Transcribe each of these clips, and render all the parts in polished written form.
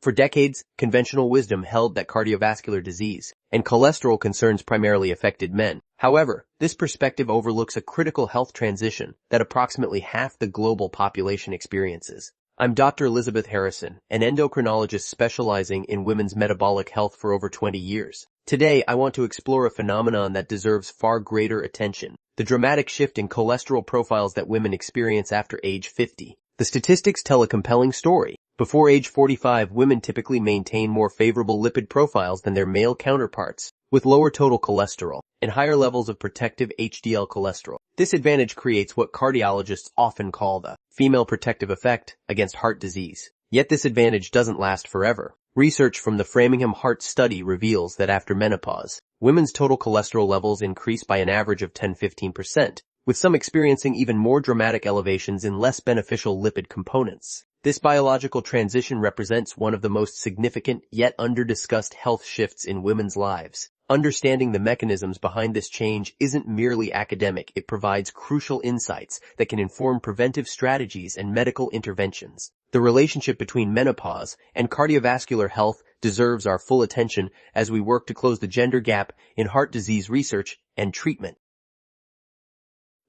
For decades, conventional wisdom held that cardiovascular disease and cholesterol concerns primarily affected men. However, this perspective overlooks a critical health transition that approximately half the global population experiences. I'm Dr. Elizabeth Harrison, an endocrinologist specializing in women's metabolic health for over 20 years. Today, I want to explore a phenomenon that deserves far greater attention: the dramatic shift in cholesterol profiles that women experience after age 50. The statistics tell a compelling story. Before age 45, women typically maintain more favorable lipid profiles than their male counterparts, with lower total cholesterol and higher levels of protective HDL cholesterol. This advantage creates what cardiologists often call the female protective effect against heart disease. Yet this advantage doesn't last forever. Research from the Framingham Heart Study reveals that after menopause, women's total cholesterol levels increase by an average of 10-15%, with some experiencing even more dramatic elevations in less beneficial lipid components. This biological transition represents one of the most significant yet under-discussed health shifts in women's lives. Understanding the mechanisms behind this change isn't merely academic, it provides crucial insights that can inform preventive strategies and medical interventions. The relationship between menopause and cardiovascular health deserves our full attention as we work to close the gender gap in heart disease research and treatment.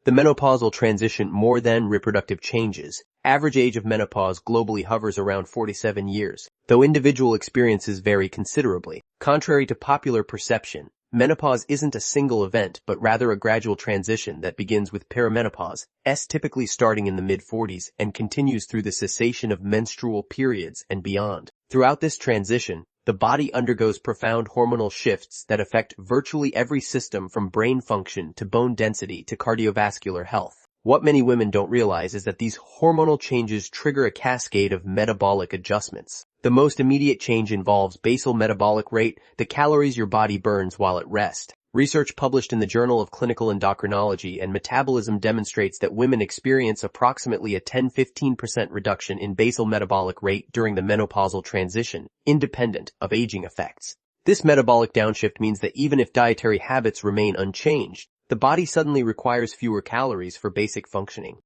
The menopausal transition more than reproductive changes. Average age of menopause globally hovers around 47 years, though individual experiences vary considerably. Contrary to popular perception, menopause isn't a single event, but rather a gradual transition that begins with perimenopause, typically starting in the mid-40s, and continues through the cessation of menstrual periods and beyond. Throughout this transition, the body undergoes profound hormonal shifts that affect virtually every system, from brain function to bone density to cardiovascular health. What many women don't realize is that these hormonal changes trigger a cascade of metabolic adjustments. The most immediate change involves basal metabolic rate, the calories your body burns while at rest. Research published in the Journal of Clinical Endocrinology and Metabolism demonstrates that women experience approximately a 10-15% reduction in basal metabolic rate during the menopausal transition, independent of aging effects. This metabolic downshift means that even if dietary habits remain unchanged, the body suddenly requires fewer calories for basic functioning.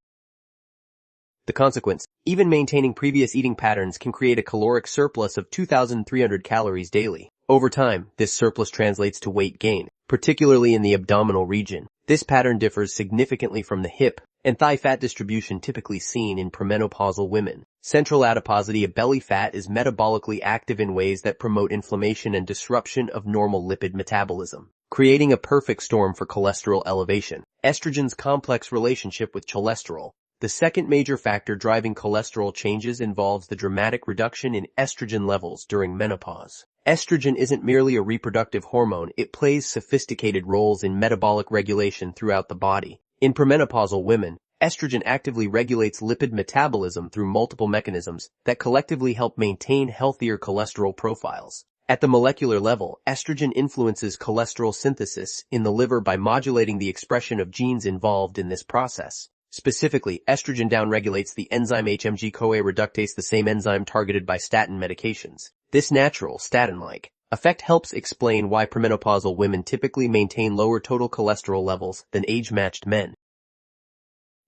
The consequence: even maintaining previous eating patterns can create a caloric surplus of 2,300 calories daily. Over time, this surplus translates to weight gain, particularly in the abdominal region. This pattern differs significantly from the hip and thigh fat distribution typically seen in premenopausal women. Central adiposity, a belly fat, is metabolically active in ways that promote inflammation and disruption of normal lipid metabolism, creating a perfect storm for cholesterol elevation. Estrogen's complex relationship with cholesterol. The second major factor driving cholesterol changes involves the dramatic reduction in estrogen levels during menopause. Estrogen isn't merely a reproductive hormone, it plays sophisticated roles in metabolic regulation throughout the body. In premenopausal women, estrogen actively regulates lipid metabolism through multiple mechanisms that collectively help maintain healthier cholesterol profiles. At the molecular level, estrogen influences cholesterol synthesis in the liver by modulating the expression of genes involved in this process. Specifically, estrogen downregulates the enzyme HMG-CoA reductase, the same enzyme targeted by statin medications. This natural, statin-like effect helps explain why premenopausal women typically maintain lower total cholesterol levels than age-matched men.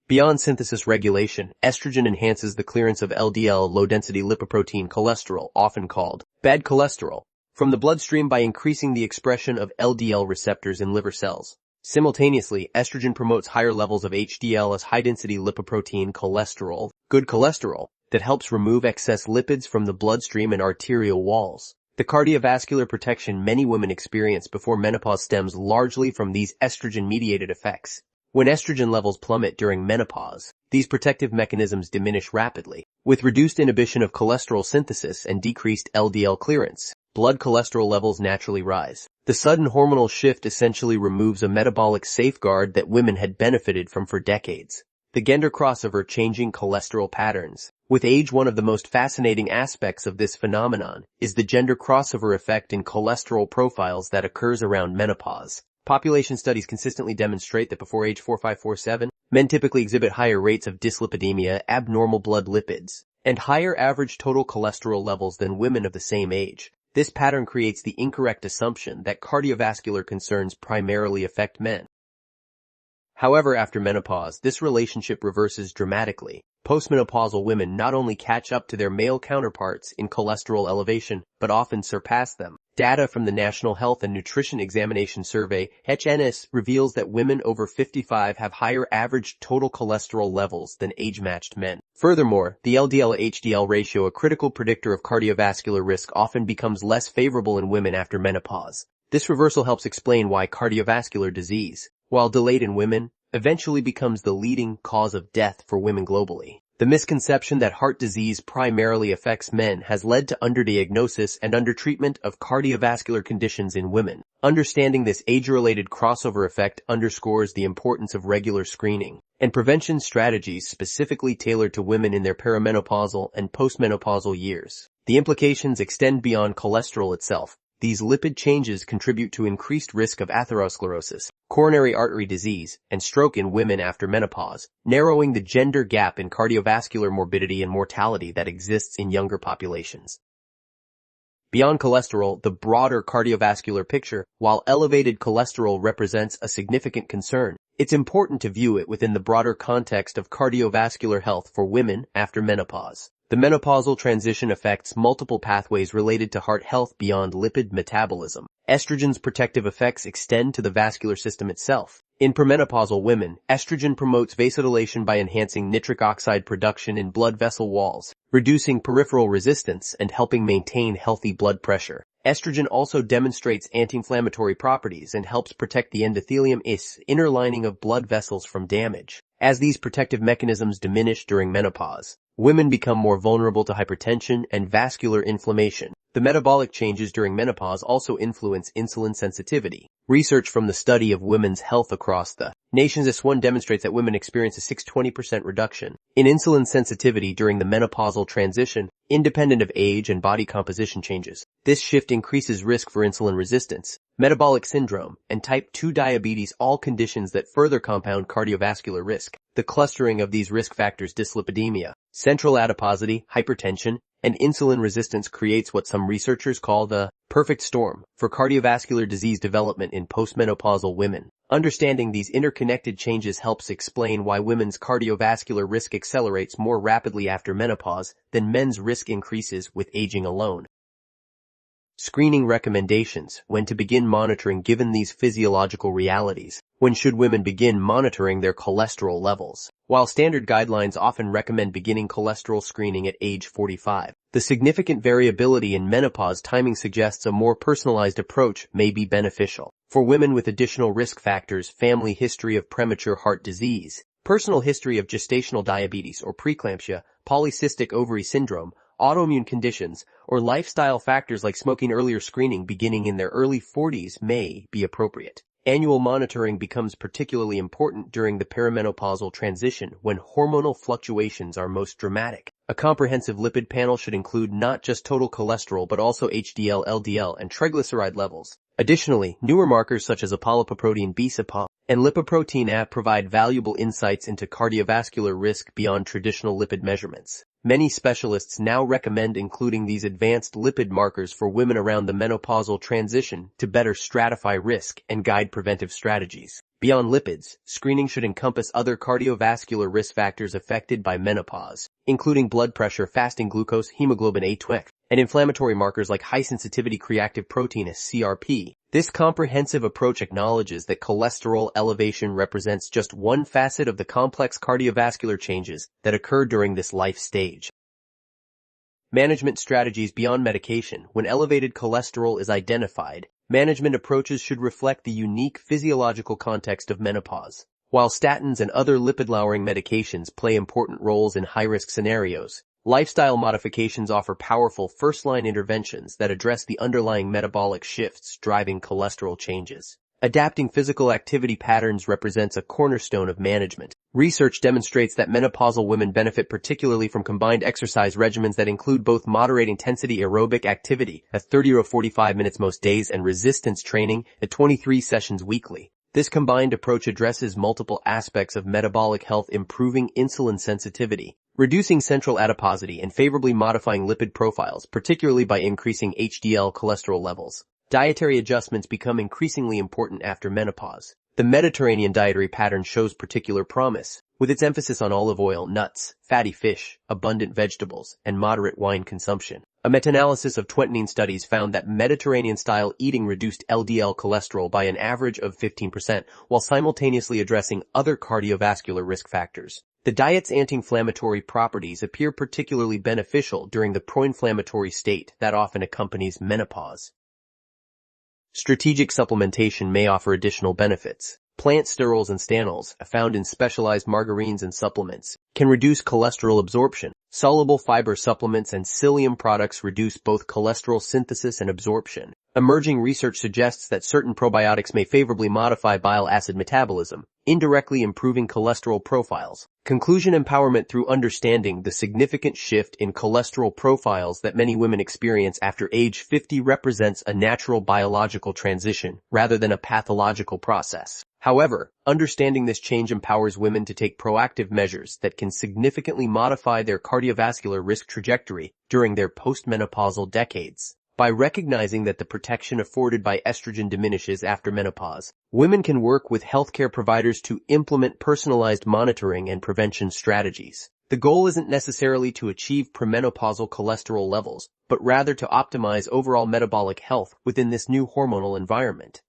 Beyond synthesis regulation, estrogen enhances the clearance of LDL, low-density lipoprotein cholesterol, often called bad cholesterol, from the bloodstream by increasing the expression of LDL receptors in liver cells. Simultaneously, estrogen promotes higher levels of HDL as high-density lipoprotein cholesterol, good cholesterol, that helps remove excess lipids from the bloodstream and arterial walls. The cardiovascular protection many women experience before menopause stems largely from these estrogen-mediated effects. When estrogen levels plummet during menopause, these protective mechanisms diminish rapidly. With reduced inhibition of cholesterol synthesis and decreased LDL clearance, blood cholesterol levels naturally rise. The sudden hormonal shift essentially removes a metabolic safeguard that women had benefited from for decades. The gender crossover, changing cholesterol patterns. With age, one of the most fascinating aspects of this phenomenon is the gender crossover effect in cholesterol profiles that occurs around menopause. Population studies consistently demonstrate that before age 45-47, men typically exhibit higher rates of dyslipidemia, abnormal blood lipids, and higher average total cholesterol levels than women of the same age. This pattern creates the incorrect assumption that cardiovascular concerns primarily affect men. However, after menopause, this relationship reverses dramatically. postmenopausal women not only catch up to their male counterparts in cholesterol elevation, but often surpass them. Data from the National Health and Nutrition Examination Survey, HNS, reveals that women over 55 have higher average total cholesterol levels than age-matched men. Furthermore, the LDL-HDL ratio, a critical predictor of cardiovascular risk, often becomes less favorable in women after menopause. This reversal helps explain why cardiovascular disease, while delayed in women, eventually becomes the leading cause of death for women globally. The misconception that heart disease primarily affects men has led to underdiagnosis and undertreatment of cardiovascular conditions in women. Understanding this age-related crossover effect underscores the importance of regular screening and prevention strategies specifically tailored to women in their perimenopausal and postmenopausal years. The implications extend beyond cholesterol itself. These lipid changes contribute to increased risk of atherosclerosis, coronary artery disease, and stroke in women after menopause, narrowing the gender gap in cardiovascular morbidity and mortality that exists in younger populations. Beyond cholesterol, the broader cardiovascular picture, while elevated cholesterol represents a significant concern, it's important to view it within the broader context of cardiovascular health for women after menopause. The menopausal transition affects multiple pathways related to heart health beyond lipid metabolism. Estrogen's protective effects extend to the vascular system itself. In premenopausal women, estrogen promotes vasodilation by enhancing nitric oxide production in blood vessel walls, reducing peripheral resistance and helping maintain healthy blood pressure. Estrogen also demonstrates anti-inflammatory properties and helps protect the endothelium inner lining of blood vessels from damage. As these protective mechanisms diminish during menopause, women become more vulnerable to hypertension and vascular inflammation. The metabolic changes during menopause also influence insulin sensitivity. Research from the study of women's health across the nations S1 demonstrates that women experience a 6-20% reduction in insulin sensitivity during the menopausal transition, independent of age and body composition changes. This shift increases risk for insulin resistance, metabolic syndrome, and type 2 diabetes, all conditions that further compound cardiovascular risk. The clustering of these risk factors, dyslipidemia, central adiposity, hypertension, and insulin resistance, creates what some researchers call the perfect storm for cardiovascular disease development in postmenopausal women. Understanding these interconnected changes helps explain why women's cardiovascular risk accelerates more rapidly after menopause than men's risk increases with aging alone. Screening recommendations: when to begin monitoring given these physiological realities. When should women begin monitoring their cholesterol levels? While standard guidelines often recommend beginning cholesterol screening at age 45, the significant variability in menopause timing suggests a more personalized approach may be beneficial. For women with additional risk factors, family history of premature heart disease, personal history of gestational diabetes or preeclampsia, polycystic ovary syndrome, autoimmune conditions, or lifestyle factors like smoking, earlier screening beginning in their early 40s may be appropriate. Annual monitoring becomes particularly important during the perimenopausal transition when hormonal fluctuations are most dramatic. A comprehensive lipid panel should include not just total cholesterol but also HDL, LDL, and triglyceride levels. Additionally, newer markers such as apolipoprotein B and lipoprotein A provide valuable insights into cardiovascular risk beyond traditional lipid measurements. Many specialists now recommend including these advanced lipid markers for women around the menopausal transition to better stratify risk and guide preventive strategies. Beyond lipids, screening should encompass other cardiovascular risk factors affected by menopause, including blood pressure, fasting glucose, hemoglobin A2, and inflammatory markers like high-sensitivity creatine protein (CRP). This comprehensive approach acknowledges that cholesterol elevation represents just one facet of the complex cardiovascular changes that occur during this life stage. Management strategies beyond medication. When elevated cholesterol is identified, management approaches should reflect the unique physiological context of menopause. While statins and other lipid-lowering medications play important roles in high-risk scenarios, lifestyle modifications offer powerful first-line interventions that address the underlying metabolic shifts driving cholesterol changes. Adapting physical activity patterns represents a cornerstone of management. Research demonstrates that menopausal women benefit particularly from combined exercise regimens that include both moderate intensity aerobic activity at 30 or 45 minutes most days and resistance training at 23 sessions weekly. This combined approach addresses multiple aspects of metabolic health, improving insulin sensitivity, reducing central adiposity, and favorably modifying lipid profiles, particularly by increasing HDL cholesterol levels. Dietary adjustments become increasingly important after menopause. the Mediterranean dietary pattern shows particular promise, with its emphasis on olive oil, nuts, fatty fish, abundant vegetables, and moderate wine consumption. A meta-analysis of 20 studies found that Mediterranean-style eating reduced LDL cholesterol by an average of 15%, while simultaneously addressing other cardiovascular risk factors. The diet's anti-inflammatory properties appear particularly beneficial during the pro-inflammatory state that often accompanies menopause. Strategic supplementation may offer additional benefits. Plant sterols and stanols, found in specialized margarines and supplements, can reduce cholesterol absorption. Soluble fiber supplements and psyllium products reduce both cholesterol synthesis and absorption. Emerging research suggests that certain probiotics may favorably modify bile acid metabolism, indirectly improving cholesterol profiles. Conclusion: empowerment through understanding the significant shift in cholesterol profiles that many women experience after age 50 represents a natural biological transition rather than a pathological process. However, understanding this change empowers women to take proactive measures that can significantly modify their cardiovascular risk trajectory during their postmenopausal decades. By recognizing that the protection afforded by estrogen diminishes after menopause, women can work with healthcare providers to implement personalized monitoring and prevention strategies. The goal isn't necessarily to achieve premenopausal cholesterol levels, but rather to optimize overall metabolic health within this new hormonal environment.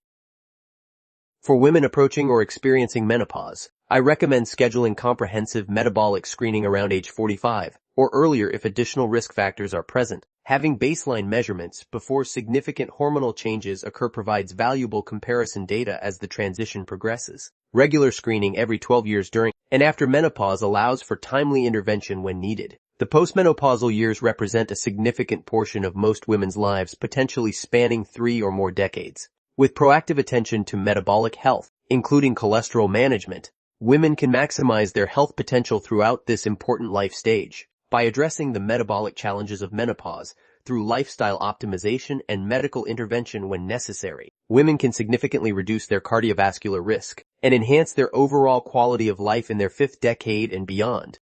For women approaching or experiencing menopause, I recommend scheduling comprehensive metabolic screening around age 45, or earlier if additional risk factors are present. Having baseline measurements before significant hormonal changes occur provides valuable comparison data as the transition progresses. Regular screening every 12 years during and after menopause allows for timely intervention when needed. The postmenopausal years represent a significant portion of most women's lives, potentially spanning 3 or more decades. With proactive attention to metabolic health, including cholesterol management, women can maximize their health potential throughout this important life stage. By addressing the metabolic challenges of menopause through lifestyle optimization and medical intervention when necessary, women can significantly reduce their cardiovascular risk and enhance their overall quality of life in their 5th decade and beyond.